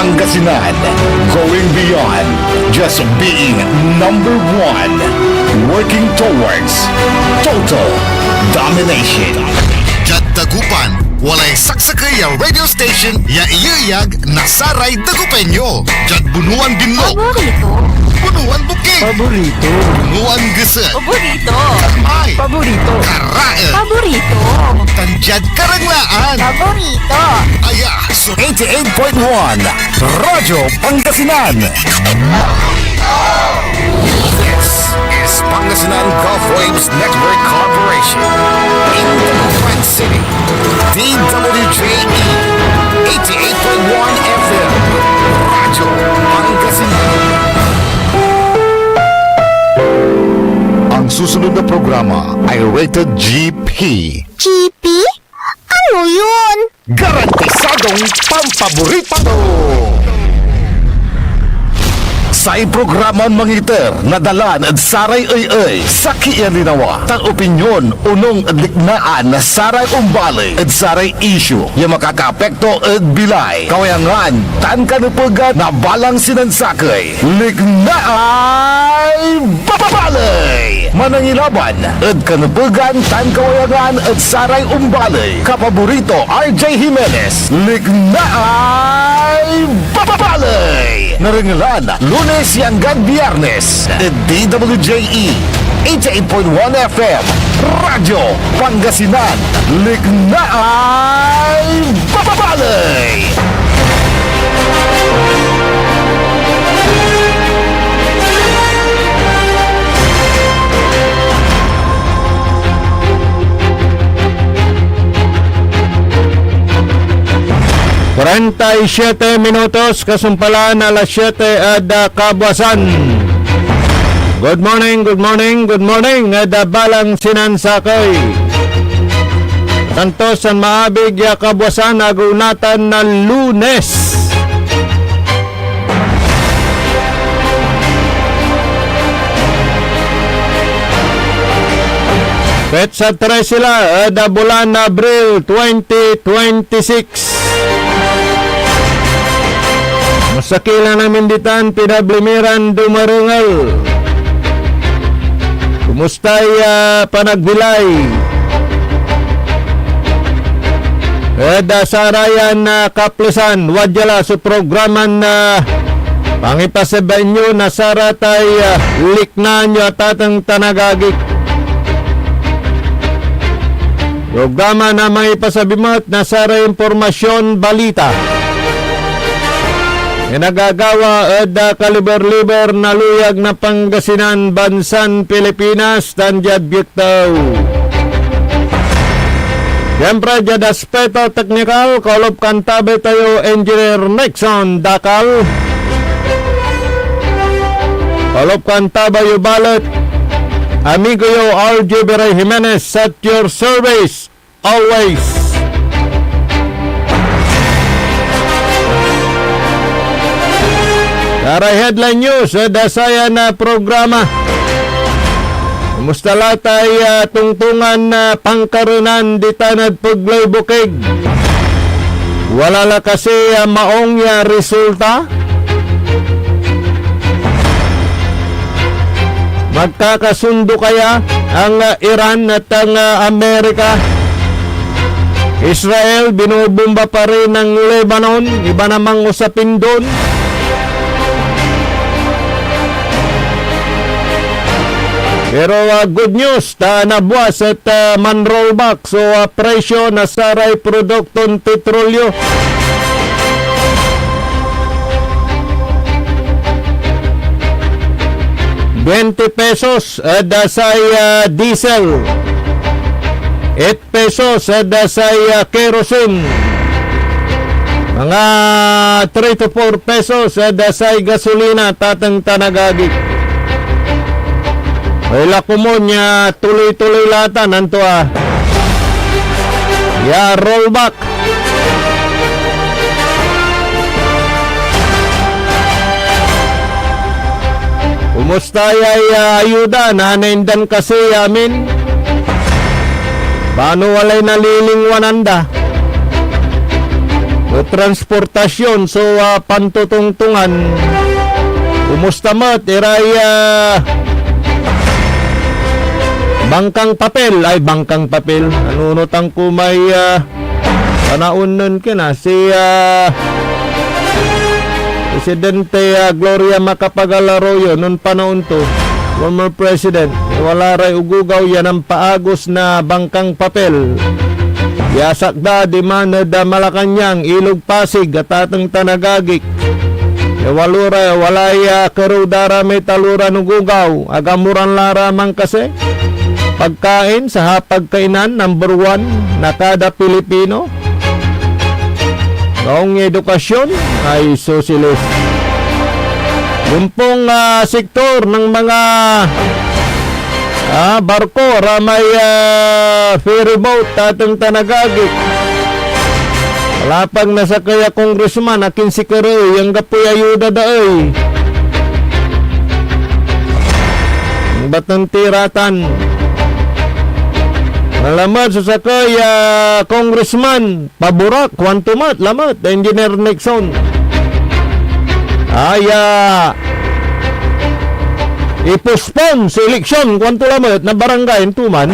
Pangasinan. Going beyond just being number one. Working towards total domination. Jad Dagupan, walay saksakay ya radio station ya iyayag nasaray Dagupenyo. Jad bunuan binlo, Paborito. bunuan bukid, Paborito. bunuan geset, Paborito. ay, Paborito. karae, Paborito. tanjad karanglaan. Paborito. Aya, so 88.1 Radyo Pangasinan. This is Pangasinan Gulf Waves Network Corporation. In the Grand City. DWJE 88.1 FM. Radyo Pangasinan. Ang susunod na programa ay rated GP. GP? Ano yun? Garantisadong pampaborito! Sa programa mangiter nadalan at saray ay sa kiyaninawa tan opinyon unong liknaan na saray umbali at saray issue yung makakapekto at bilay kawayangan tan kanupugan na balang sinansakay liknaay babalay manangilaban at kanupugan tan kawayangan at saray umbali kapaborito RJ Jimenez liknaay babalay naringalan Lunes hanggang Biyernes DWJE 88.1 FM Radyo Pangasinan Liknaay Babalay. Minutos kasumpalan alas 7 at kabuasan. Good morning, good morning, good morning at balang sinansakay. Santos ang maabig ya kabuasan agunatan na Lunes. Petsa 3 sila at bulan Abril 2026. Masakila namin ditan pinablimiran dumarungal. Kumustay panagbilay. Eda sarayan na kaplisan wadyala sa programan na pangipasabayan nyo na saratay likna nyo at atang tanagagik. Programa na may pasabimat na saray impormasyon balita. Nagagawa at kaliber-liber na luyag na Pangasinan, Bansan, Pilipinas, Tanjad Buktaw. Siyempre, dyan aspeto technical, kolop kantabe tayo, Engineer Nixon Dakal. Kolop kantabe yung balat, amigo yo RJ Beray Jimenez, at your service, always. Aray headline news sa dasaya na programa. Kumusta latay tungtungan na pangkarunan di tanad paglay bukig. Wala la kasi maong ya resulta. Magkakasundo kaya ang Iran at ang Amerika? Israel binubomba pa rin ng Lebanon. Iba namang usapin doon. Pero good news, nabuwas at man-rollback. So presyo na saray produktong petrolyo. ₱20 dasay diesel. ₱8 dasay kerosene. Mga 3 to 4 pesos dasay gasolina tatang tanagagik. Wala ko mo niya tuloy-tuloy lata nanto ya rollback. Kumusta ay ayuda nanindan kasi amin. Paano walay nalilingwananda? o transportasyon so pantutungtungan kumusta mat iraya bangkang papel anunotang ko may panaon nun kina si Presidente Gloria Macapagal Arroyo nun panahon to, former president, wala ray ugugaw yan ang paagos na bangkang papel. Yasak da di mana da Malacanang, Ilog Pasig at atang Tanagagik. Walura walaya karudara may taluran ugugaw, agamuran lara man kasi. Pagkain sa hapagkainan, number 1 na kada Pilipino. Noong edukasyon ay sosialist. Yung pong sektor ng mga barko, ramay ferry boat, tatang Tanagagik. Wala pang nasakaya congressman, akin si Karoy, yung gapoy ayuda daoy. Ang batang tiratan. Alamat sa sakay congressman Paborak, Kwantumat, lamat, Engineer Nixon. Ipospon sa eleksyon, kwanto lamat na barangay Tuman.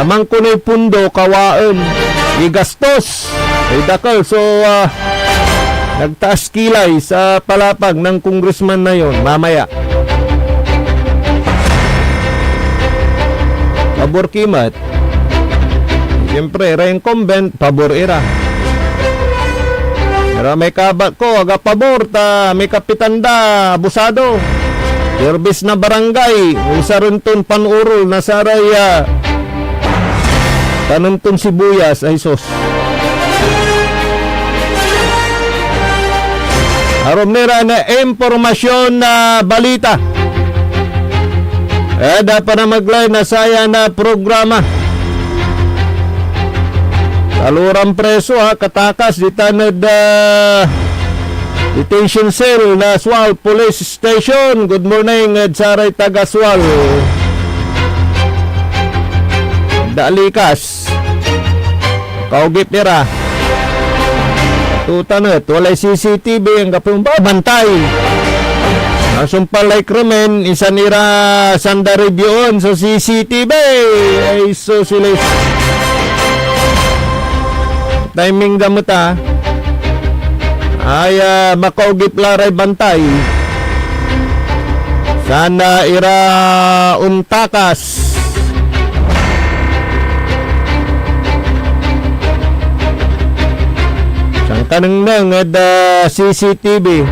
Amang kunay pundo, kawaan, igastos, ay dakal. So, nagtaas kilay sa palapag ng congressman na yon mamaya. Pabor kimat. Siyempre, ra incumbent, pabor ira. Pero may kabat ko, aga pabor, may kapitan da, abusado. Service na barangay, usarunton panurol, nasaraya. Tanunton sibuyas, ay sos. Arom nira na impormasyon na balita. Dapat na maglay na saya na programa. Talurang preso katakas di tanad detention cell na Swal Police Station. Good morning, Saray taga Swal. Dalikas. Kaugip nira. Tutanat, walay CCTV ang kapong babantay. Nasumpalay krimen, isa nira sanda review sa CCTV. Ay, sosilis. Timing gamot ay makaugip laray bantay. Sana ira untakas. Sang kanang nang CCTV.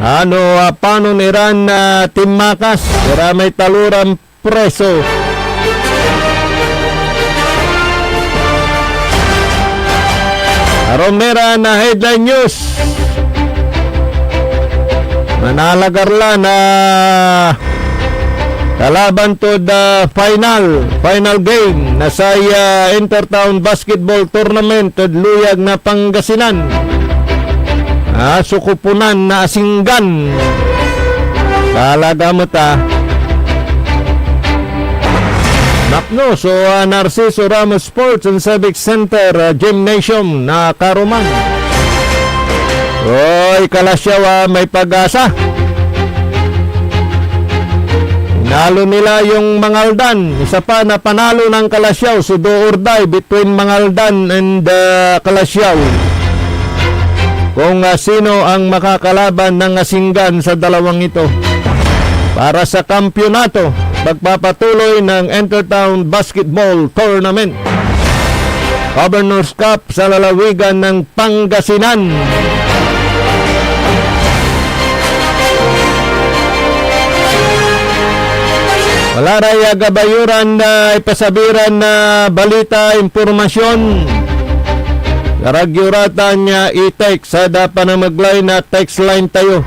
Paano niran na timakas? Kaya may taluran preso. Aromera na headline news. Manalagarla na kalaban to the final game na sa Intertown Basketball Tournament at luyag na Pangasinan. Sukupunan na Asinggan. Talaga mo Napno, so Narciso Ramos Sports and Civic Center Gymnasium na Karuman. Oy, Kalasyaw may pag-asa. Nalo nila yung Mangaldan. Isa pa na panalo ng Kalasyaw. So do or die between Mangaldan and Kalasyaw. Kung sino ang makakalaban ng Asinggan sa dalawang ito para sa kampyonato pagpapatuloy ng Intertown Basketball Tournament Governor's Cup sa lalawigan ng Pangasinan. Wala raya gabayuran na ipasabiran na balita, impormasyon. Karagyuratan niya i-text sa dapat na maglay na text line tayo.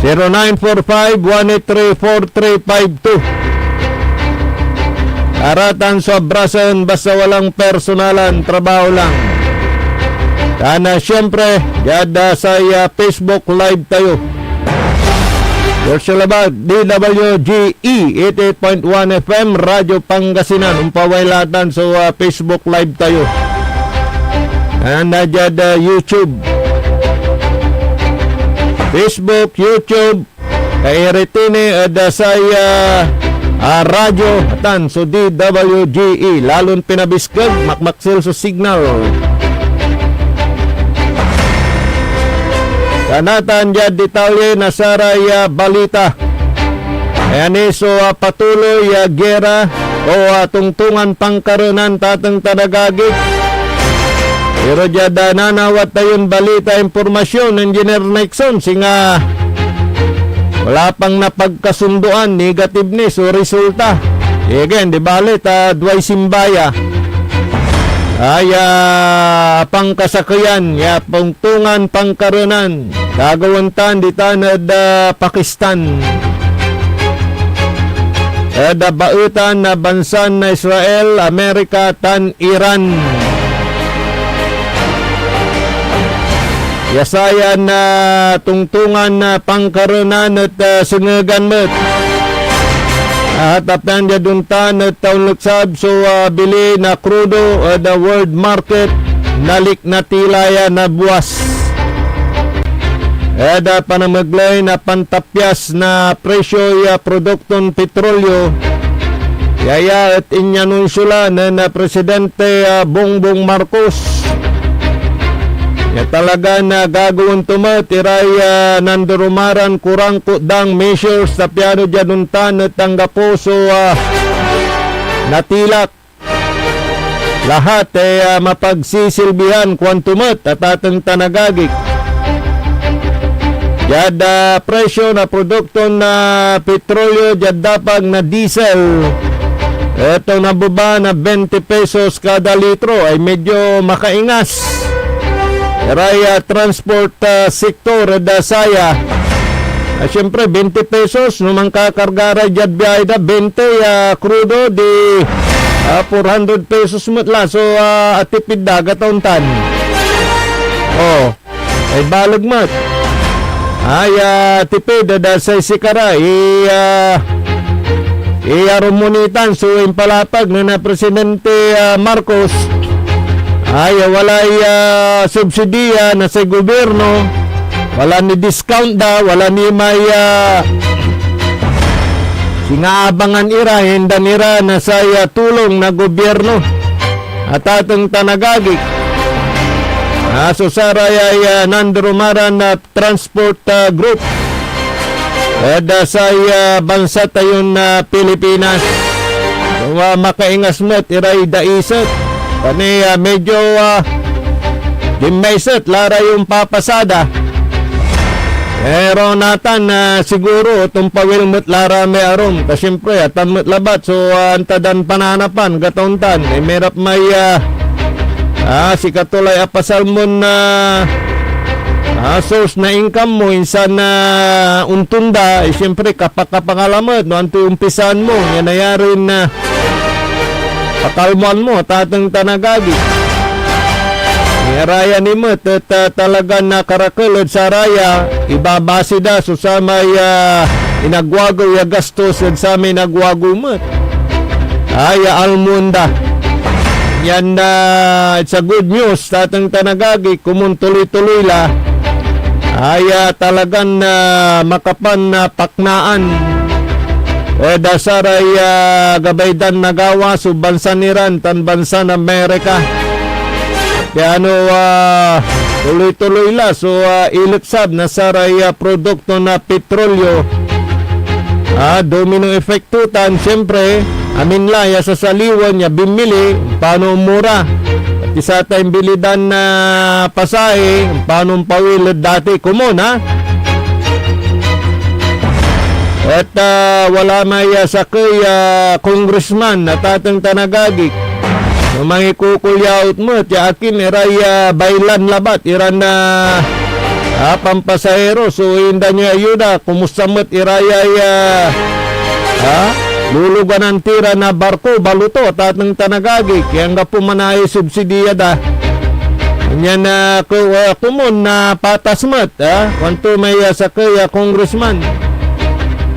0945-183-4352. Aratan sa brasan basta walang personalan, trabaho lang. Kana siyempre, yada sa Facebook live tayo. Yorsalabad, DWGE 88.1 FM, Radyo Pangasinan. Umpawailatan sa Facebook Live tayo. Nandiyan YouTube. Facebook, YouTube, kay Retine saya radyo atan so DWGE lalon pinabiskag makmaksil so signal. Kanatan dyan detalye na saray balita. Ayan so patuloy gera o tungtungan pangkarunan tatang tanagagit. Pero dyan nanawat tayon balita impormasyon Engineer Nixon singa wala pang napagkasunduan, negative ni so resulta. Again, di balit, duay simbaya. Ay, pangkasakayan, pungtungan, pangkarunan. Gagawantan, di tanad Pakistan. Bautan na bansan na Israel, Amerika, tan Iran. Yasayan na tungtungan na pangkarunan at sungagan met. At apan dia duntan at taon luksab so bili na krudo the world market nalik na tilaya na buwas. Eda panamaglay na pantapyas na presyo ya produkton petrolyo. Yaya at inyanunsula na Presidente Bongbong Marcos. Ya talaga na gagawin tumat iray nandurumaran kurang kudang measures sa piano dyanuntan at tanggapo so natilak lahat mapagsisilbihan kung tumat at atang tanagagik. Yada presyo na produkto na petrolyo dapag na diesel eto nababa na 20 pesos kada litro ay medyo makaingas. Raya transport sector dasaya. Siyempre 20 pesos numang kakargara jad biyay da 20 krudo di 400 pesos matla so atipid da gatauntan. Oh, ay balag mat. Ay tipid da sa sikara rumunitan so impalapag na Presidente Marcos. Ay walay subsidiya na sa gobyerno, wala ni discount da, wala ni may singaabangan ira, hinda nira na sa tulong na gobyerno at atong tanagagik. So saray ay nandurumaran na transport group sa bansa tayon na Pilipinas. So, makaingas mo't iray daisat. Kani medyo dimaiset lara yung papasada. Pero natan siguro itong pawilmot lara may arom. Ta siyempre atamot labat so antadan pananapan gatauntan. Merap may si katulay apasalmon na source na income mo insan na untunda. Siyempre kapakalamot no anto umpisan mo yan nayarin na pakalmuan mo, tatang tanagagi. Raya ni mo, talaga na karakulod sa raya, ibabasi da, so sa may inagwago ya gastos, sa may nagwago mo. Ay, almunda. Yan na, it's a good news, tatang tanagagi, kumuntuloy-tuloy la. Ay, talagang makapan na paknaan. Dasaray gabaydan nagawa so bansa ni Iran tan bansa ng Amerika. Kaya tuloy-tuloy la so iliksab na saray produkto na petrolyo. Domino effect tutan siyempre amin la ya sa saliwan ya bimili paano mura. At isa tayong bilidan na pasahe paano pawilid dati kumon ha. At wala may sakay congressman na tatang tanagagik. Mga ikukulyaot mo, tiya akin iray bailan labat, iran na pampasahero. So hinda niya ayuda, kumusta mo't iray lulugan ang tira na barko, baluto, tatang tanagagik. Kaya nga pumanay subsidiya da. Yan na kumun na patas mo't, kwanto may sakay congressman.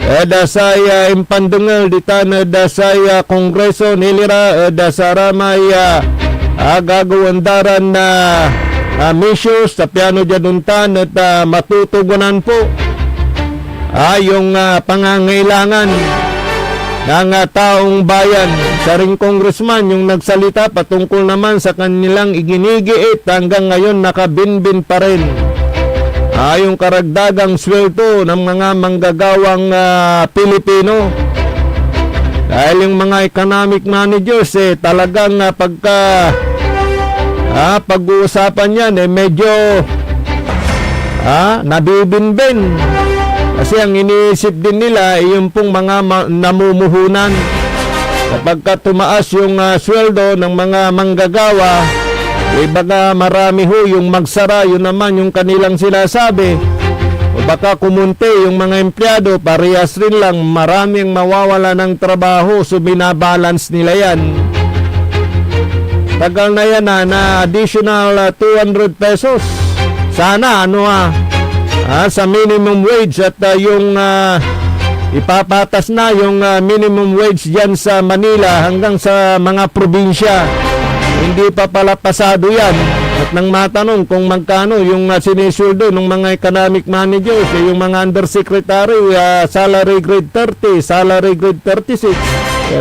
dasay impandungal ditan dasay kongreso nilira dasaramay gagawandaran na missions sa piano dyanuntan at matutugunan po yung pangangailangan ng taong bayan. Sa ring congressman yung nagsalita patungkol naman sa kanilang iginigiit hanggang ngayon nakabinbin pa rin yung karagdagang sweldo ng mga manggagawang Pilipino. Dahil yung mga economic managers talagang pag-uusapan yan medyo nabibinbin. Kasi ang iniisip din nila yung pong mga namumuhunan. Kapag tumaas yung sweldo ng mga manggagawa, baga marami ho yung magsara, yun naman yung kanilang sinasabi. O baka kumunti yung mga empleyado, parehas rin lang, maraming mawawala ng trabaho, so binabalance nila yan. Tagal na yan na additional 200 pesos. Sana sa minimum wage at yung ipapatas na yung minimum wage dyan sa Manila hanggang sa mga probinsya. Hindi pa pala pasado yan. At nang matanong kung magkano yung sinisuldo ng mga economic managers, yung mga undersecretary, salary grade 30, salary grade 36,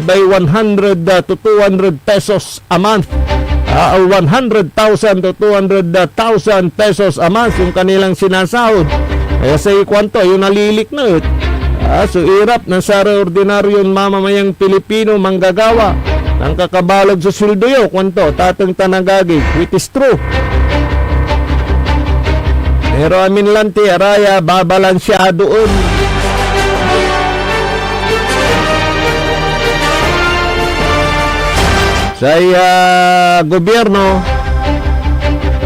by 100 to 200 pesos a month. 100,000 to 200,000 pesos a month yung kanilang sinasahod. Kaya sa kwanto, yung nalilik na yun. So, irap ng sara ordinaryong mamamayang Pilipino manggagawa ang kakabalag sa sweldo yun. Kwanto, tatang tanagagi, which is true. Pero amin lang ti, araya, babalansya doon. Sa gobyerno,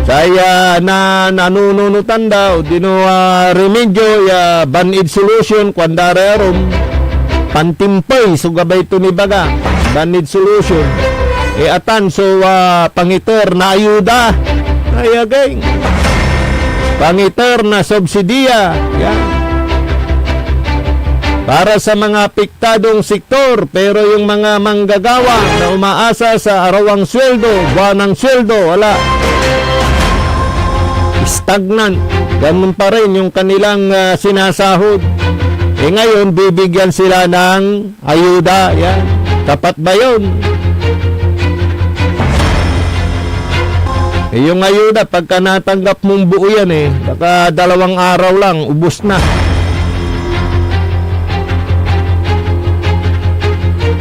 saya na nanununutan daw dino remedyo banid solution kwandarerum pantimpay so gabay to ni baga banid solution atan so pangiter na ayuda ayagay pangiter na subsidiya yan para sa mga apektadong sektor, pero yung mga manggagawa na umaasa sa arawang sweldo, buwanang sweldo, wala. Stagnant. Ganun pa rin yung kanilang sinasahod. Ngayon, bibigyan sila ng ayuda. Yan. Tapat ba yun? Yung ayuda, pagka natanggap mong buo yan baka 2 araw lang, ubos na.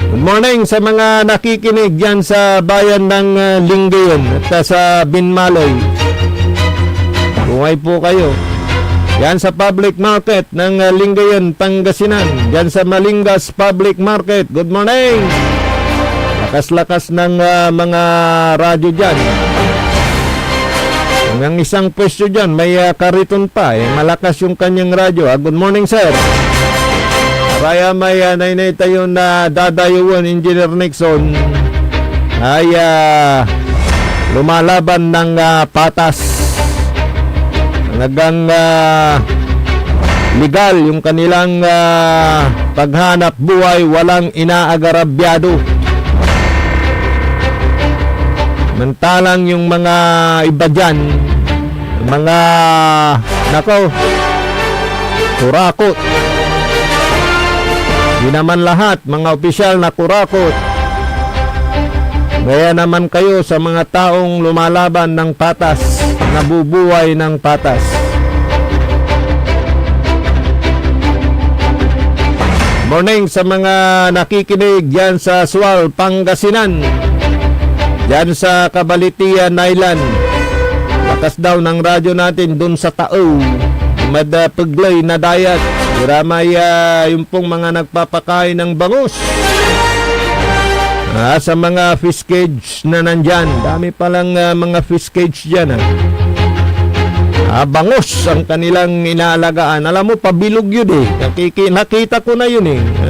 Good morning sa mga nakikinig dyan sa bayan ng Lingayen at sa Binmaloy. Buhay po kayo. Yan sa public market ng Lingayen, Pangasinan. Dyan sa Malingas Public Market. Good morning! Lakas-lakas ng mga radyo dyan. Hanggang isang pwesto dyan, may kariton pa. Malakas yung kanyang radyo. Good morning, sir. Kaya may nainay tayo na dadayuan, Engineer Nixon, ay lumalaban ng patas. Hanggang legal yung kanilang paghanap buhay, walang inaagarabyado. Mantalang yung mga iba dyan, mga kurakot. Di naman lahat, mga opisyal na kurakot. Gaya naman kayo sa mga taong lumalaban ng patas, nabubuhay ng patas. Morning sa mga nakikinig dyan sa Sual, Pangasinan. Dyan sa Cabalitian Island. Lakas daw ng radyo natin dun sa Tao. Madapaglay na dayat. Ramay yung pong mga nagpapakain ng bangus. Sa mga fish cage na nandyan. Dami palang mga fish cage dyan. Bangus ang kanilang inaalagaan. Alam mo, pabilog yun nakita ko na yun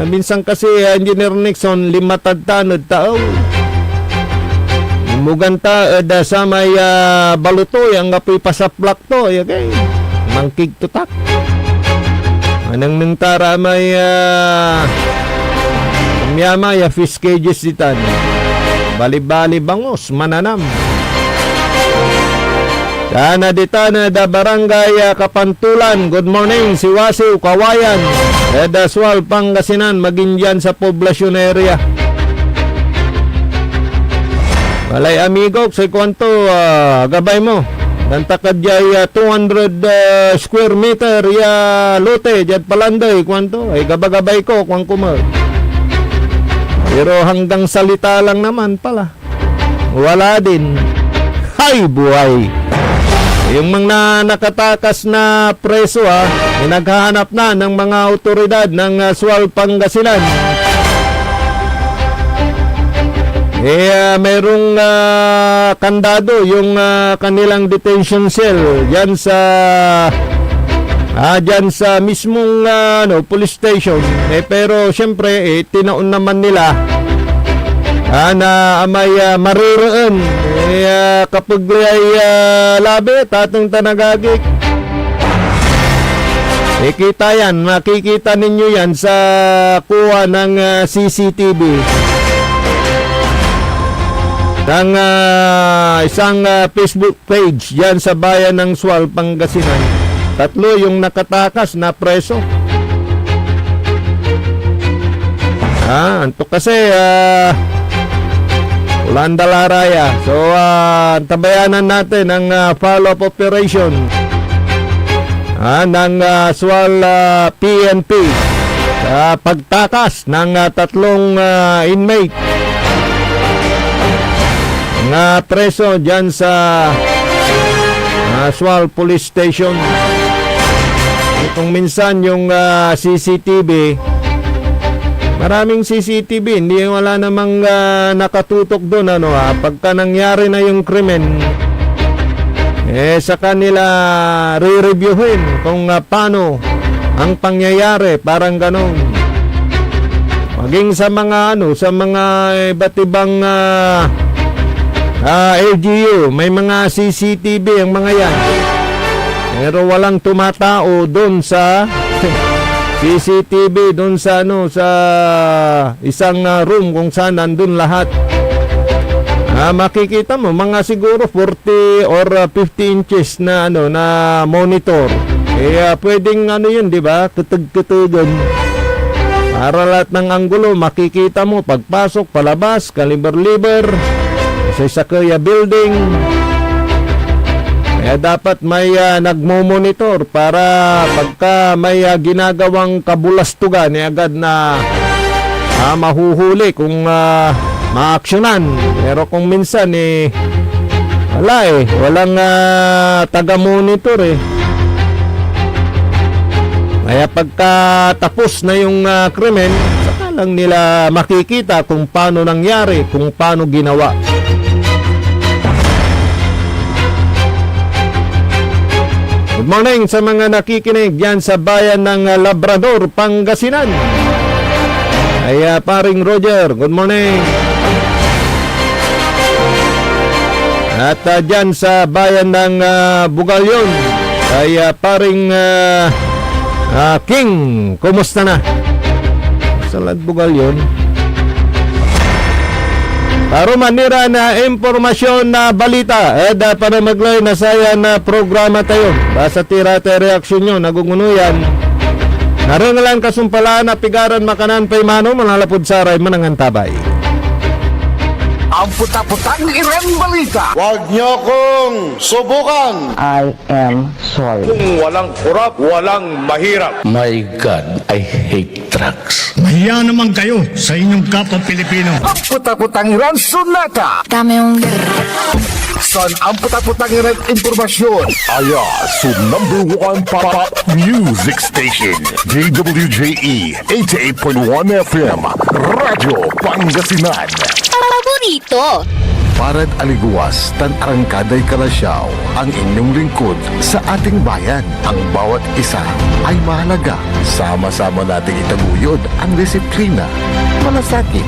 minsan kasi Engineer Nixon, limatad-tanod tao. Muganta sa may balutoy ang apoy pasaplak to. Okay. Mangkig tutak. Anang nangtara may miyama ya fish cages ditan. Bali-bali bangos mananam. Dana ditana da barangay Kapantulan. Good morning, si Wasiw, Kawayan. Edaswal, Pangasinan, maging sa poblasyon area. Walay amigo, sa kwanto, gabay mo. Nantakad jay 200 square meter ya lote, jad palanday, kwanto. Ay gabagabay ko, kwang kumar. Pero hanggang salita lang naman pala. Wala din. Hay buhay! Yung mga nakatakas na preso naghahanap na ng mga otoridad ng Sual, Pangasinan. Mayroong kandado yung kanilang detention cell diyan sa mismong police station. Pero syempre tinaon naman nila na may mariraan kapag ay labi tatang tanagagik. Ikita yan, makikita ninyo yan sa kuha ng CCTV ng isang Facebook page yan sa bayan ng Sual, Pangasinan. 3 yung nakatakas na preso. Anto kasi ulan dalaraya. So tabayanan natin ang follow-up operation ng Sual PNP sa pagtakas ng 3 inmate na preso dyan sa Sual Police Station. Kung minsan yung CCTV, maraming CCTV, hindi wala namang nakatutok doon pagka nangyari na yung krimen, sa kanila re-reviewin kung paano ang pangyayari, parang ganon. Maging sa mga sa mga iba't ibang LGU, may mga CCTV ang mga yan. Pero walang tumatao doon sa CCTV doon sa sa isang room kung saan nandun lahat. Makikita mo mga siguro 40 or 50 inches na na monitor. Pwedeng yun, di ba? Tutug-tutugan. Para lahat ng anggulo makikita mo pagpasok, palabas, kaliber-liber sa Sakaya building. Kaya dapat may nagmo-monitor para pagka may ginagawang kabulastugan agad na mahuhuli kung maaksyonan. Pero kung minsan walang taga-monitor Kaya pagka tapos na yung krimen, saka lang nila makikita kung paano nangyari, kung paano ginawa. Good morning sa mga nakikinig dyan sa bayan ng Labrador, Pangasinan. Ay paring Roger, good morning. At dyan sa bayan ng Bugalyon, ay paring King, kumusta na? Sa Bugalyon. Para manira na impormasyon na balita para maglay na saya na programa tayo. Basta tirate reaksyon nyo, nagungunuyan. Narangalan kasumpalaan na pigaran makanan pay mano manalapod saray manangantabay. Ang puta-putang irang balita. Huwag niyo kong subukan. I am sorry. Kung walang kurap, walang mahirap. My God, I hate drugs. Mahiya naman kayo sa inyong kapwa Pilipino. Ang puta-putang irang sunata. Dami yung... Son ang puta-putang irang informasyon. Aya sa #1 pop music station. DWJE 88.1 FM. Radyo Pangasinan. Paborito. Parad aliguas, tan arangkaday kalasyaw, ang inyong lingkod sa ating bayan. Ang bawat isa ay mahalaga. Sama-sama nating itaguyod ang disiplina, malasakit,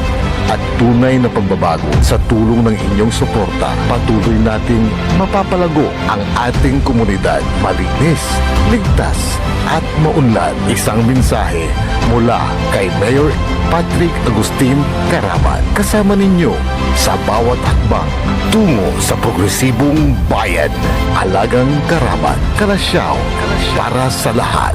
at tunay na pagbabago. Sa tulong ng inyong suporta, patuloy nating mapapalago ang ating komunidad. Malinis, ligtas, at maunlad. Isang mensahe mula kay Mayor Patrick Agustin Caraman. Kasama ninyo sa bawat hakbang tungo sa progresibong bayan. Alagang Caraman, Kalasyaw, para sa lahat.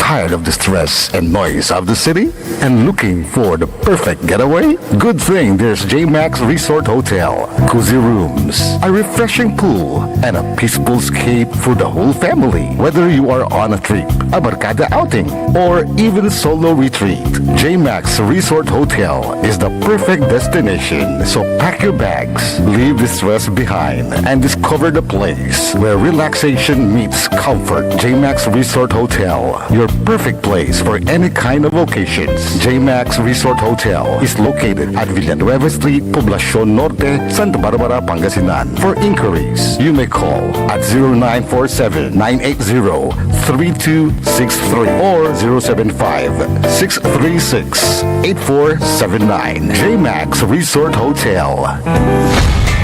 Tired of the stress and noise of the city and looking for the perfect getaway? Good thing there's J-Max Resort Hotel. Cozy rooms, a refreshing pool, and a peaceful escape for the whole family. Whether you are on a trip, a barkada outing, or even solo retreat, J-Max Resort Hotel is the perfect destination. So pack your bags, leave the stress behind, and discover the place where relaxation meets comfort. J-Max Resort Hotel, your perfect place for any kind of occasions. J-Max Resort Hotel is located at Villanueva Street, Poblacion Norte, Santa Barbara, Pangasinan. For inquiries, you may call at 0947-980-3263 or 075-636-8479. J-Max Resort Hotel.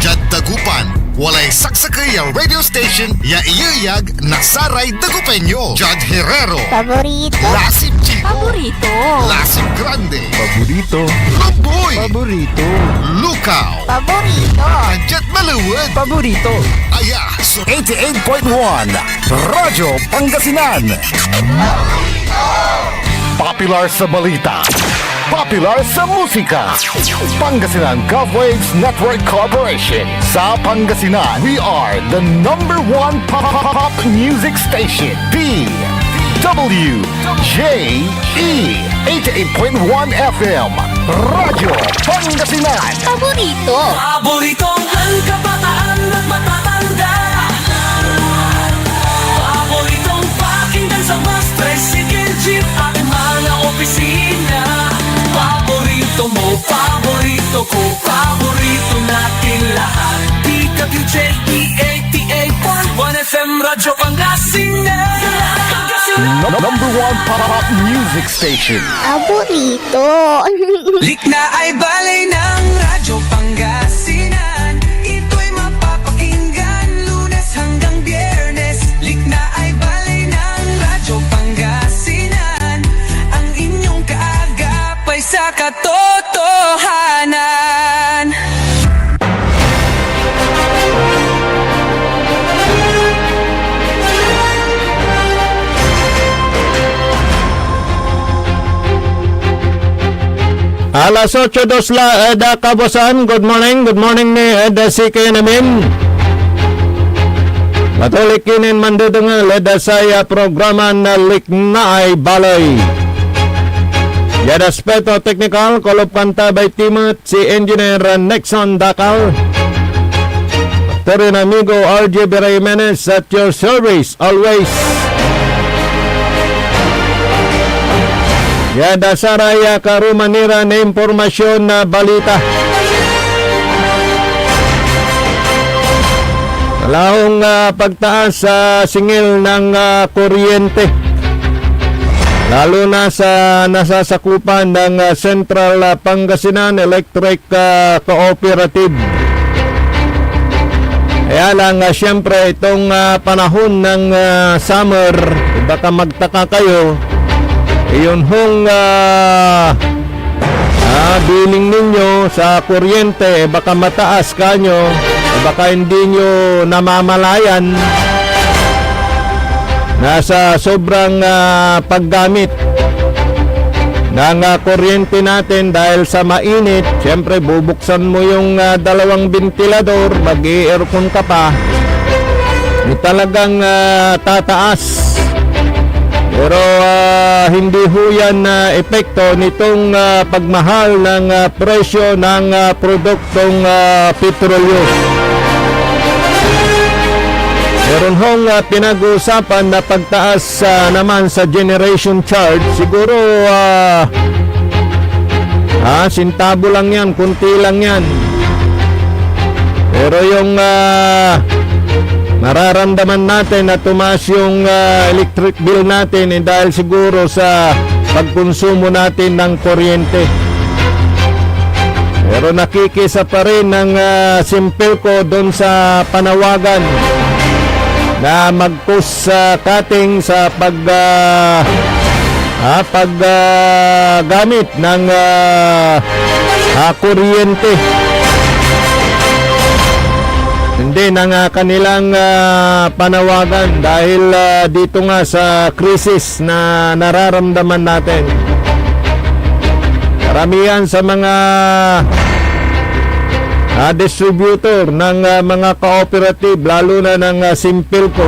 Jad Dagupan, walay saksakay ya radio station ya iyayag na Saray Dagupeño. Jad Herrero, Paborito. Lasip Chico, Paborito. Lasip Grande, Paborito. Luboy, Paborito. Lukaw, Paborito. Jad Maluwag, Paborito. Aya, so 88.1 Radyo Pangasinan. Popular sa balita, popular sa musika. Pangasinan Golfwaves Network Corporation. Sa Pangasinan, we are the number one pop music station. DWJE 88.1 FM Radyo Pangasinan. Paborito. Paboritong ang kabataan at matatanda. Paboritong pakinggan sa mas tricycle, jeep at mga opisina. Paborito mo, paborito ko, paborito natin lahat. DWJE 88.1 FM Radyo Pangasinan. Number one pop music station. Paborito. Likna ay balay ng Radyo Pangasinan. Ito'y mapapakinggan Lunes hanggang Biyernes. Likna ay balay ng Radyo Pangasinan. Ang inyong kaagapay sa katotohanan. Alas 8:02 Eda Kabosan. Good morning ni Eda CK namin. Patuloy kinin mandudangal Eda saya programa na Liknaay Balay. Yada Speto Technical, Kolop Kanta by Timot, si Engineer Nexon Dakal. Rin amigo RJ Jimenez at your service always. Yada saraya karumanira na impormasyon na balita. Kalahong pagtaas sa singil ng kuryente. Lalo na sa nasasakupan ng Central Pangasinan Electric Cooperative. Kaya lang siyempre itong panahon ng summer, baka magtaka kayo. Iyon hong billing ninyo sa kuryente, baka mataas kanyo, baka hindi nyo namamalayan nasa sobrang paggamit ng kuryente natin dahil sa mainit. Siyempre bubuksan mo yung dalawang ventilador, mag-i-aircon ka pa, talagang tataas. Pero hindi ho yan epekto nitong pagmahal ng presyo ng produktong petrolyo. Meron hong pinag-uusapan na pagtaas naman sa generation charge. Siguro sintabo lang yan, kunti lang yan. Pero yung mararamdaman natin na tumaas yung electric bill natin dahil siguro sa pagkonsumo natin ng kuryente. Pero nakikisa pa rin ng Simpelco doon sa panawagan na mag-cost cutting sa paggamit ng kuryente. Hindi ng kanilang panawagan dahil dito nga sa krisis na nararamdaman natin. Karamihan sa mga distributor ng mga cooperative, lalo na ng Simpelco,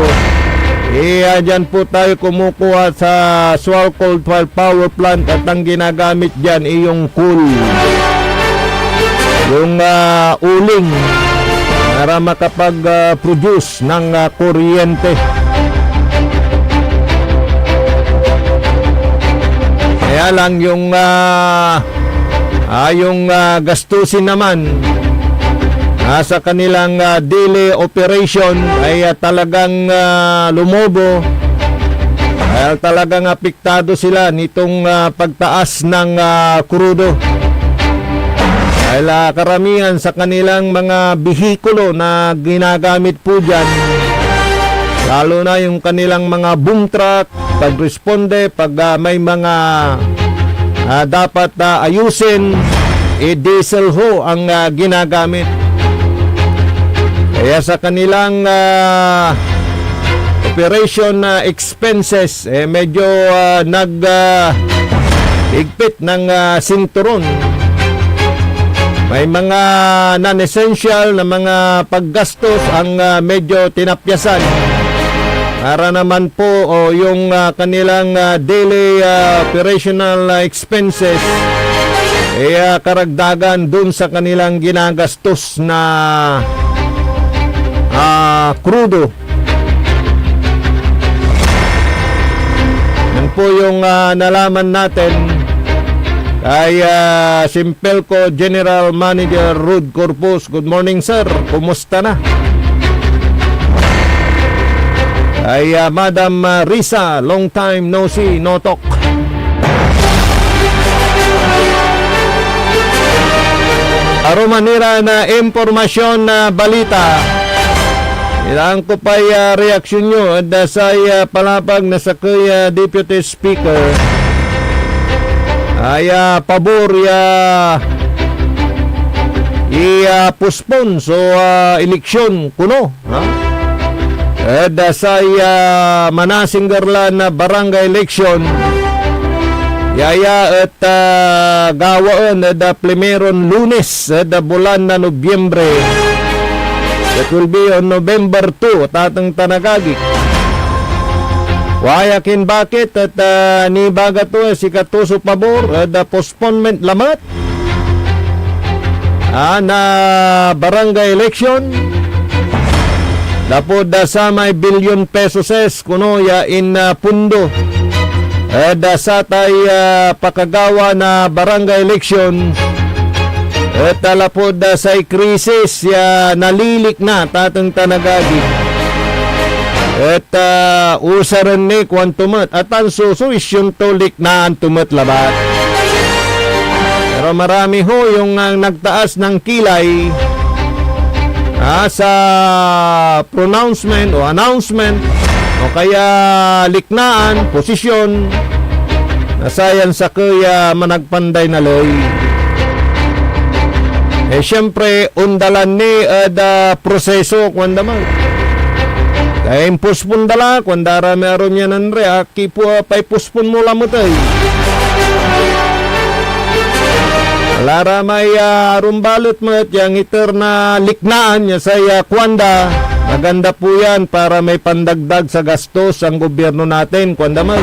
dyan po tayo kumukuha sa Sual Coal-Fired Power Plant at ang ginagamit dyan ay yung coal, yung uling para makapag-produce ng kuryente. Kaya lang yung gastusin naman sa kanilang daily operation ay talagang lumobo. Dahil talagang apektado sila nitong pagtaas ng krudo. Dahil karamihan sa kanilang mga bihikulo na ginagamit po dyan, lalo na yung kanilang mga boom truck, pagresponde, pag may mga dapat ayusin, diesel ho ang ginagamit. Kaya sa kanilang operation expenses, medyo higpit ng sinturon. May mga non-essential na mga paggastos ang medyo tinapyasan. Para naman po yung kanilang daily operational expenses karagdagan dun sa kanilang ginagastos na krudo. Yan po yung nalaman natin kay Simpelco General Manager Rud Corpus. Good morning, sir. Kumusta na? Kay Madam Risa, long time no see, no talk. Arumanira na impormasyon na balita. Ilang ko pa'y reaksyon nyo at sa palapag na sa kay Deputy Speaker ay pabor i-postpone so eleksyon kuno, ha? At sa Manasinggarlan na barangay election yaya at gawaan at plimeron Lunes at bulan na Nobyembre. It will be on November 2 tatang tanagagi. Wayakin bakit at ni baga to si katuso pabor at postponement lamat na barangay election. Dapod sa may billion pesos kuno ya in pundo. Sa tay pakagawa na barangay election. At talapod sa krisis nalilik na tatang tanagagi. At usaran ni kwantumat at ang susuisyon tolik na antumat labat. Pero marami ho yung nagtaas ng kilay sa pronouncement o announcement o kaya liknaan, posisyon nasayan sa kaya managpanday na loy. Siyempre, undalan ni proseso kwanda man. Kaya impuspun dala, kwanda rami aron yan andre, kipo pa ipuspun mo lamutay. Lara may rumbalot mo at yung iter na liknaan niya sa kwanda. Maganda po yan para may pandagdag sa gastos ang gobyerno natin, kwanda man.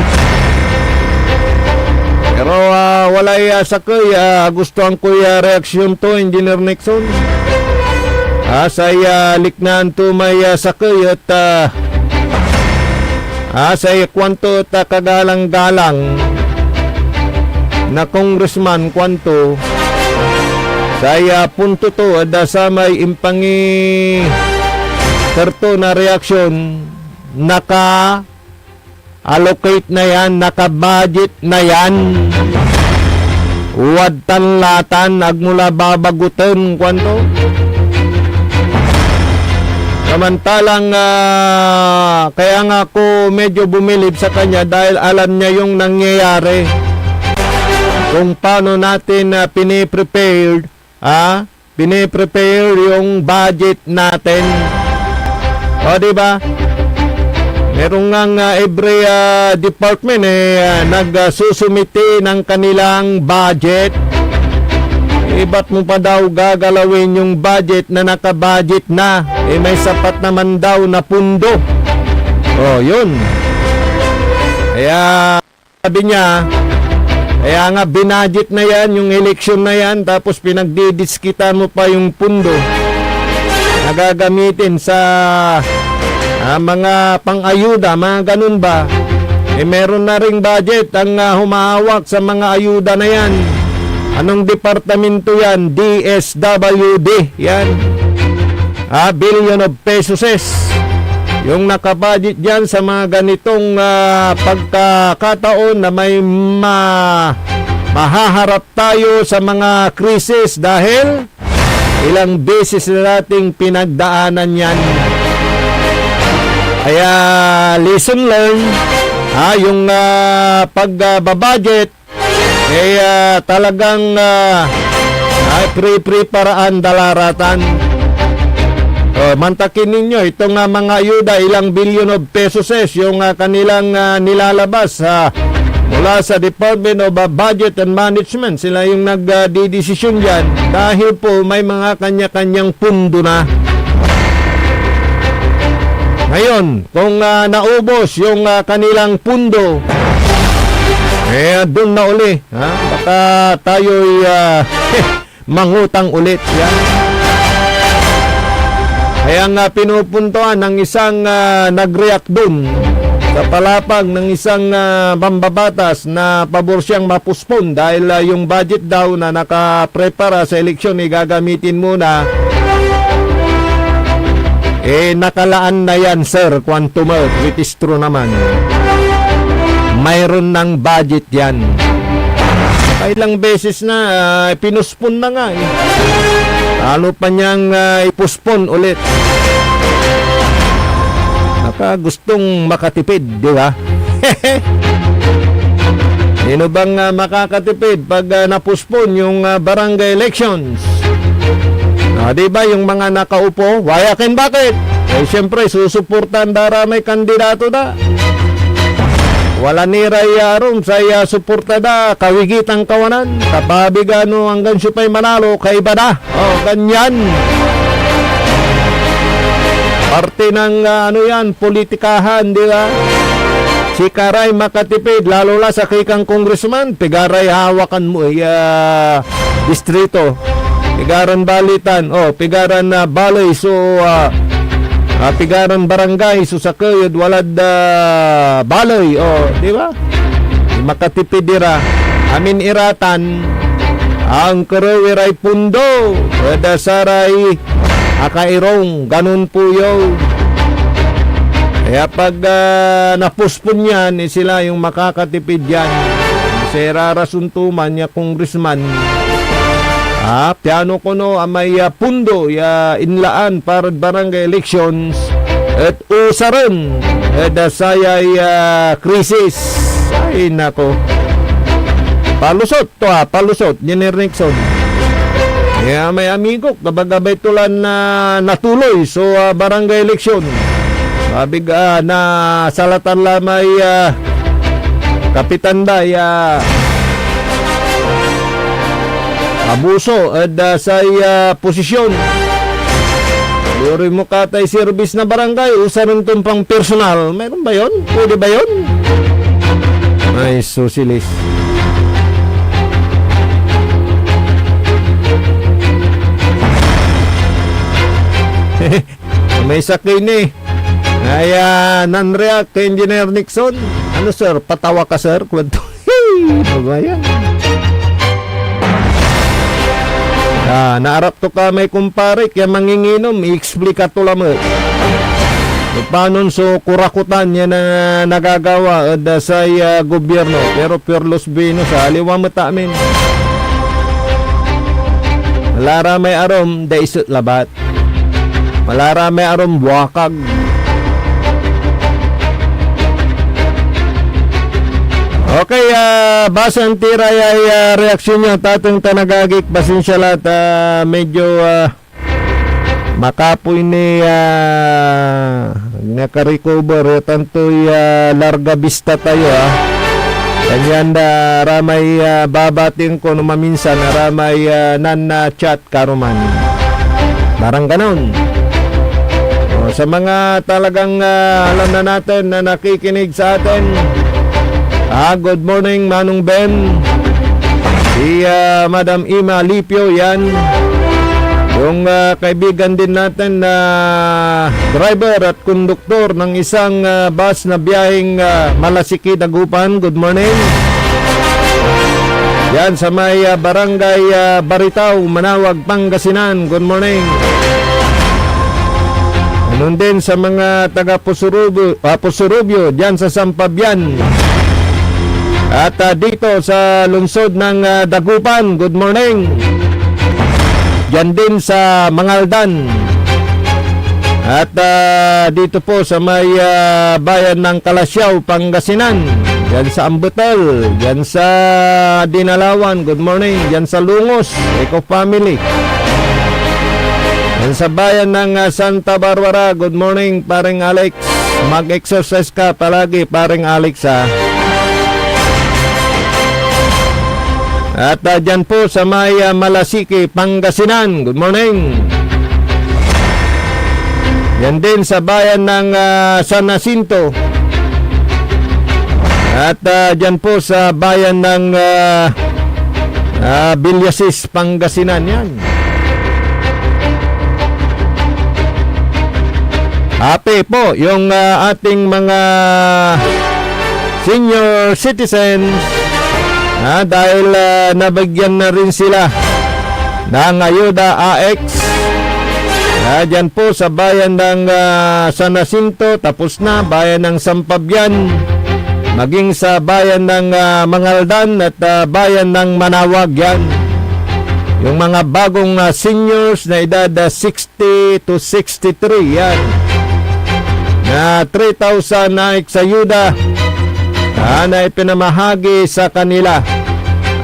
Pero walay sa kuya, gustuhan kuya reaksyon to, Engineer Nixon. Saya liknaan to may sakay at saya kwanto at kagalang-galang na congressman kwanto saya punto to at sa may impangi karto na reaksyon naka-allocate na yan, naka-budget na yan. Uwad tanlatan agmula babagutan kwanto. Samantalang kaya nga ako medyo bumilib sa kanya dahil alam niya yung nangyayari. Kung paano natin piniprepare yung budget natin. O diba? Merong nga every department nagsusumite ng kanilang budget. Ba't mo pa daw gagalawin yung budget na nakabudget na? May sapat naman daw na pundo. Oh, yun. Kaya sabi niya, kaya nga binudget na yan, yung election na yan, tapos pinagdidiskitan mo pa yung pundo na gagamitin sa mga pang-ayuda, mga ganun ba? Meron na ring budget ang humahawak sa mga ayuda na yan. Anong departamento yan? DSWD. Yan. Billion of pesos. Yung nakabudget dyan sa mga ganitong pagkakataon na may mahaharap tayo sa mga krisis dahil ilang beses na nating pinagdaanan yan. Kaya lesson learned, yung pagbabudget talagang pre-paraan dalaratan. Mantakin ninyo itong mga ayuda, ilang billion of pesos yung kanilang nilalabas mula sa Department of Budget and Management. Sila yung nagdidesisyon dyan dahil po may mga kanya-kanyang pundo na. Ngayon, kung naubos yung kanilang pundo, doon na uli. Baka tayo'y mangutang ulit. Yan. Kaya nga pinupuntuan ng isang nag-react doon sa palapag ng isang mambabatas na pabor siyang mapuspon dahil yung budget daw na nakaprepara sa eleksyon gagamitin muna. Nakalaan na yan, sir, quantum which is true naman. Mayroon ng budget yan. Ilang beses na pinuspon na nga. Lalo pa niyang ipuspon ulit. Gustong makatipid, di ba? Sino bang makakatipid pag napuspon yung barangay elections? Di ba yung mga nakaupo, wayakin bakit? Siyempre, susuportan dara may kandidato da. Wala ni Rayaron sa suporta da, kawigit ang kawanan. Kapabigano hanggang supay manalo, kaiba da. Ganyan. Parte ng yan, politikahan, di ba? Si Karay makatipid, lalo la sa kikang congressman, pigaray hawakan mo, distrito. Pigaran balitan, pigaran balay, so pigaran barangay, so sa kayod walad balay, di ba? Makatipid dira. Amin iratan ang karawiray pundo, kada saray akairong, ganun po yun. Kaya pag napuspon yan, sila yung makakatipid yan. Si rarasuntuman niya congressman, piano ko no, may pundo inlaan para barangay elections at usaron sayay krisis. Ay nako, palusot to palusot Jenner Nixon. Kaya may amigo gabagabay tulan na natuloy so barangay election. Sabi na salatan lamay kapitan daya abuso at sa posisyon. Luri mo katay service na barangay, usaron tumpang personal. Meron ba yun? Pwede ba yun? Ay, susilis. May sakin ay non-react kay Engineer Nixon. Ano sir, patawa ka sir? Kwento. Ano ba yan? Naarap to ka may kumpare kaya manginginom, i-explica to lamang. Paano so kurakutan niya na nagagawa sa gobyerno pero Perlos Bino sa aliwa mata amin. Malara may arom, da isut labat. Malara may arom, buwakag. Okay, basang tiray ay reaksyon nyo. Tatong tanagagik, pasensya lahat. Medyo makapoy ni nakarecover. Tanto'y larga vista tayo. Ganyan ramay babating ko no maminsan. Ramay nan-chat karuman. Parang ganon. Sa mga talagang alam na natin na nakikinig sa atin, good morning Manong Ben. Si Madam Ima Lipio yan. Yung kaibigan din natin na driver at konduktor ng isang bus na biyaheng Malasiki, Dagupan. Good morning. Yan sa may barangay Baritaw, Manawag, Pangasinan. Good morning. Ganun din sa mga taga Pusurubyo dyan sa Sampabian. At dito sa lungsod ng Dagupan, good morning. Diyan din sa Mangaldan. At dito po sa may bayan ng Kalasyaw, Pangasinan. Diyan sa Ambutal, diyan sa Dinalawan, good morning. Diyan sa Lungos, Eco Family. Diyan sa bayan ng Santa Barbara, good morning, paring Alex. Mag-exercise ka palagi, paring Alex, ha. At dyan po sa may Malasiki, Pangasinan. Good morning. Yan din sa bayan ng San Jacinto. At dyan po sa bayan ng Villasis, Pangasinan. Yan. Happy po yung ating mga senior citizens. Dahil nabagyan na rin sila ng ayuda AX. Diyan po sa bayan ng San Jacinto, tapos na, bayan ng Sampabian, maging sa bayan ng Mangaldan at bayan ng Manawag. Yan yung mga bagong seniors na edad 60 to 63. Yan na 3,000 na ayuda na ipinamahagi sa kanila.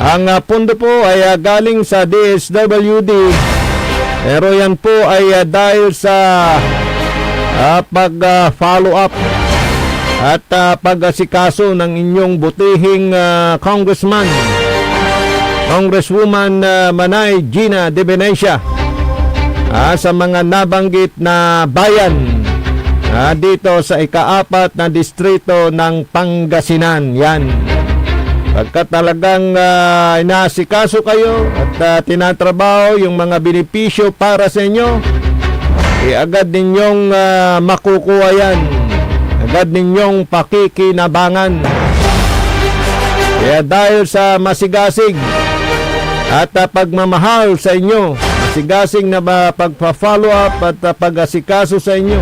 Ang pondo po ay galing sa DSWD, pero yan po ay dahil sa pag-follow up at pag-asikaso ng inyong butihing congressman, Congresswoman Manay Gina de Venecia, sa mga nabanggit na bayan dito sa ika-4 na distrito ng Pangasinan. Yan. Pagka talagang inaasikaso kayo at tinatrabaho yung mga benepisyo para sa inyo, agad ninyong makukuha yan. Agad ninyong pakikinabangan. Kaya dahil sa masigasig at pagmamahal sa inyo, masigasig na pagpa-follow up at pag-asikaso sa inyo,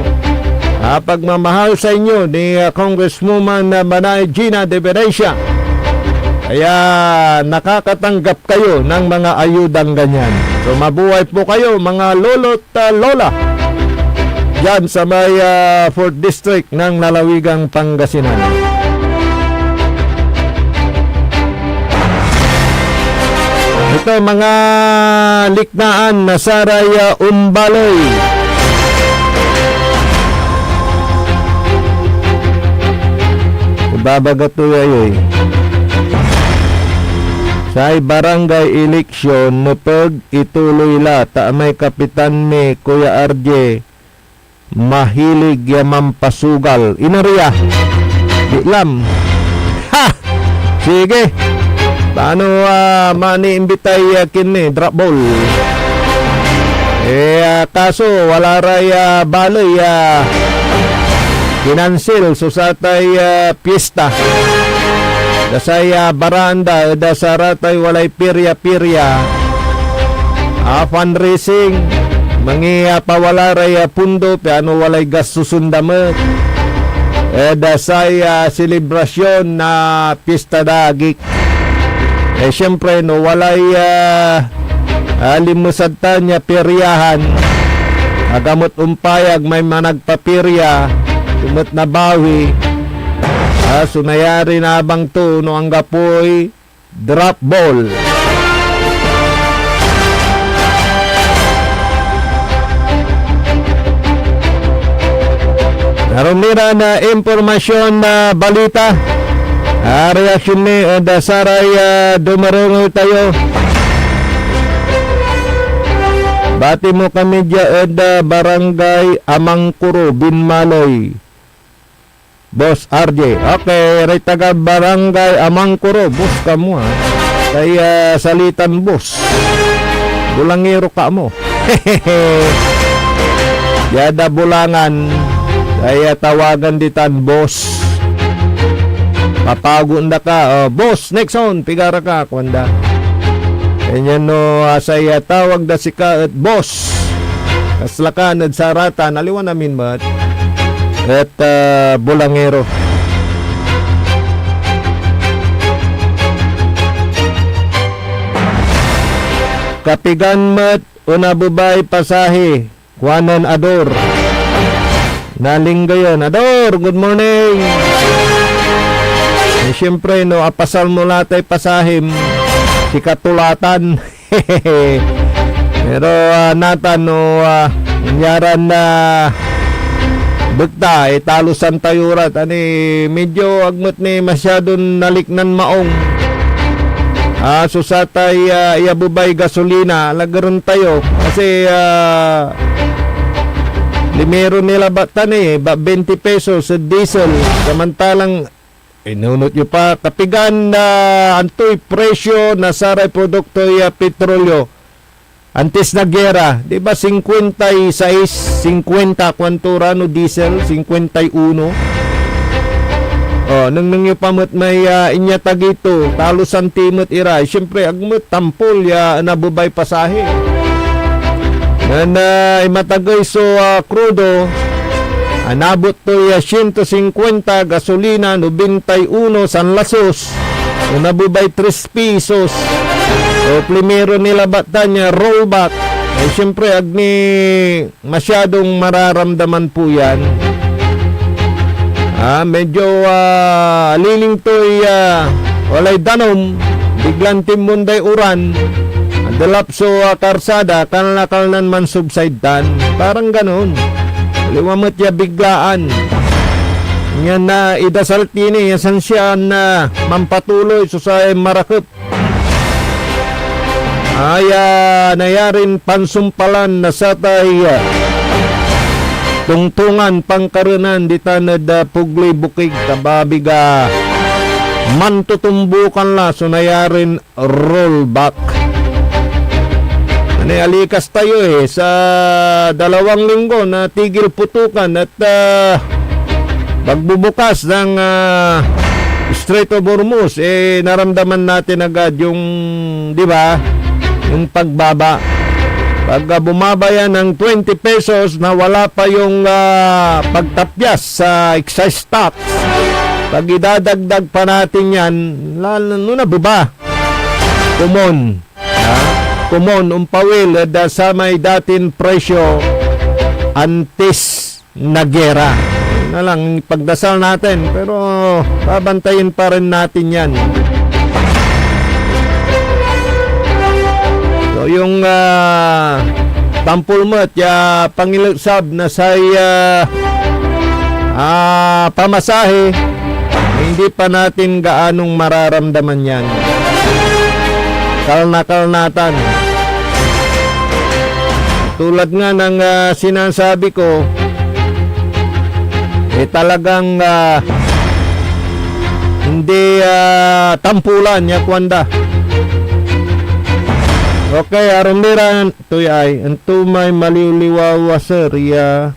pagmamahal sa inyo ni Congresswoman Manay Gina de Venecia, kaya nakakatanggap kayo ng mga ayudang ganyan. So mabuhay po kayo mga lolo't lola dyan sa may 4th District ng Lalawigang Pangasinan. Ito mga liknaan na Saray Umbaloy. Babagat to yayoy. Sa barangay eleksyon, napag ituloy la, taamay kapitan ni Kuya RJ, mahilig yamampasugal. Inariya, di lam. Ha! Sige, paano mani-imbitay kini, drop ball? Kaso, wala ray baloy, kinansil, susatay piyesta. Dasay baranda, dasaratay walay pirya-pirya. Fundraising, mangi pawalaray pundo, piano walay gas susundamet. Dasay selebrasyon na pista dagik. Siyempre, no, walay Limusad ta niya peryahan. Agamot umpayag may managpapirya. Tumot na bawi. Sunayari na abang to no ang gapoy drop ball. Naroon nila na impormasyon na balita. Reaksyon ni Saray dumarungal tayo. Bati mo kami dyan barangay Amangkuro, Binmaloy. Boss RJ. Okay, ray taga barangay Amangkuro. Boss ka mo ha. Kaya salitan boss. Bulangero ka mo. Yada bulangan. Kaya tawagan ditan boss. Papago na ka. Boss, next on. Pigara ka. Kwanda. Ganyan no, saya tawag da si ka at boss. Kaslakan at sarata, naliwan namin mat. At bulangero. Kapigan mat, unabubay pasahe. Kuanan Ador. Naling gayon. Ador, good morning. Siyempre no, apasal mo latay pasahim. Si katulatan. Pero natan no nyaran na bukta talusan tayurat ani medyo agmot ni masyadong naliknan maong susatay iabubay gasolina lagaron tayo kasi limero nila batan 20 pesos sa diesel samantalang inunot nyo pa kapigan na antoy presyo na saray produkto petrolyo antes na gera, di ba 56, 50 kwantura no diesel, 51. Nang nyo pamot may inyatag ito, talusan timot ira, siyempre agmot tampol ya nabubay pasahe. Na imatagay so krudo, anabot to 150 gasolina 91 sanlasos nabubay 3 pesos o primero nila batan niya rollback siyempre agni masyadong mararamdaman po yan medyo liling to walay danom biglang timunday uran delapso karsada kalnakalnan man subside tan parang ganon liwamot ya biglaan. Yan na idasal tini yasan siya na mampatuloy susay marakip. Nayarin pansumpalan na satay tungtungan pangkarunan di tanad pugli bukig tababiga mantutumbukan la so nayarin rollback. Alikas tayo sa 2 linggo na tigil putukan at pagbubukas ng Strait of Hormuz naramdaman natin agad yung di ba yung pagbaba pag bumaba yan ng 20 pesos na wala pa yung pagtapyas sa excise tax pag idadagdag pa natin yan lalo na baba kumon kumon umpawil sa may datin presyo antes na gera. Na lang pagdasal natin pero babantayin pa rin natin yan. So yung tampulmot ya pangilusab na say pamasahe hindi pa natin gaanong mararamdaman yan. Kalnatan. Tulad nga ng sinasabi ko, talagang hindi tampulan ya kwanda. Okay, arumiran to ay anto may maliliwawa sir ya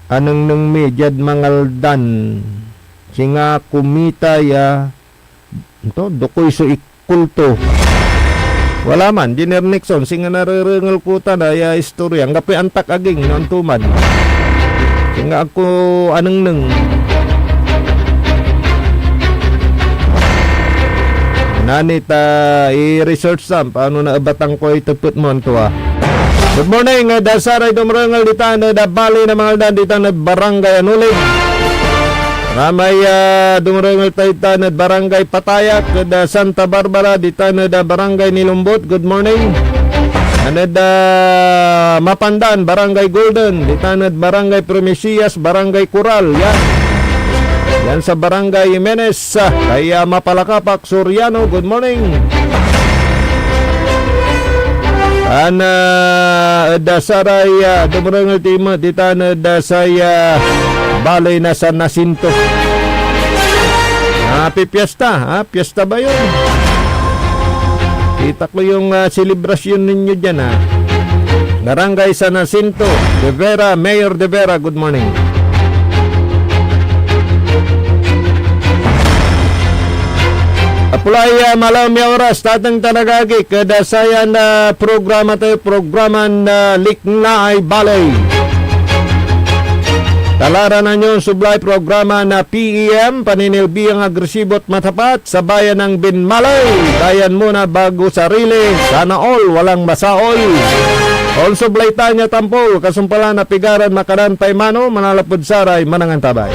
anong nang medyad mangaldan singa kumita ya ito, dokoy so ikulto. Wala man, Jenner Nixon, singa nararangal ko na ya istorya. Ang gapi antak aging, nantuman. Singa ako anong nang. Nanit, i-research sam. Paano na abatang ko ituput mo ito Good morning, da saray dumrangal dita na da bali na mga dan dita na barangay Anulig. Ramay dumrangal tayo na barangay Patayak, da Santa Barbara, dita na da barangay Nilumbot. Good morning. Ano da Mapandan, barangay Golden, dita na barangay Promesias, barangay Coral. Yan sa barangay Jimenez, kaya Mapalakapak, Soriano. Good morning. Da saray dumrangal tima dita na da saya balay na sa Nasinto. Happy Fiesta, Fiesta ba yun? Kita ko yung selebrasyon ninyo dyan Barangay San Jacinto, De Vera, Mayor De Vera, good morning. Apulay malam ya oras tatang tanagagi kadasayan na programa tayo na Liknaay Balay. Talara na nyo sublay programa na PEM, paninilbiang agresibo at matapat sa bayan ng Binmalay. Bayan muna bago sarili, sana all, walang masaol. All sublay tanya tampol, kasumpala na pigaran makaran paimano, manalapod saray, manangan tabay.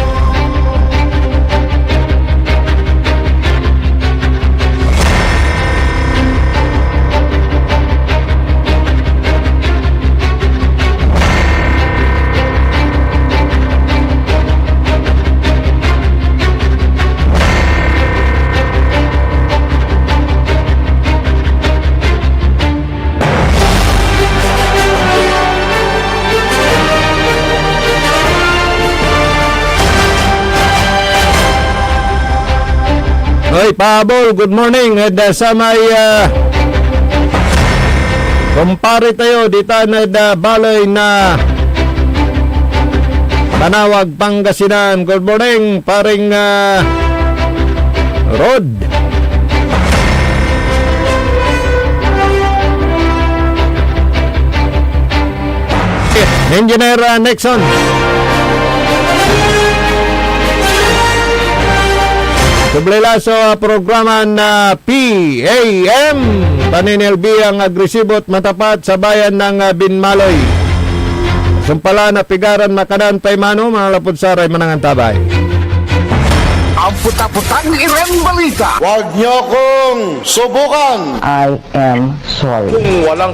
Hoy, Pabol, good morning. Sa may kumpare tayo dito na balay na Manawag, Pangasinan. Good morning, paring Rod. Engineer Nixon. Sublela sa programa na PAM, paninilbiang agresibo at matapat sa bayan ng Binmaloy. Sumpala na pigaran makadan paimano, malapod saray manangan tabay. Ang puta-putang irang balita. Huwag niyo kong subukan I am sorry. kung walang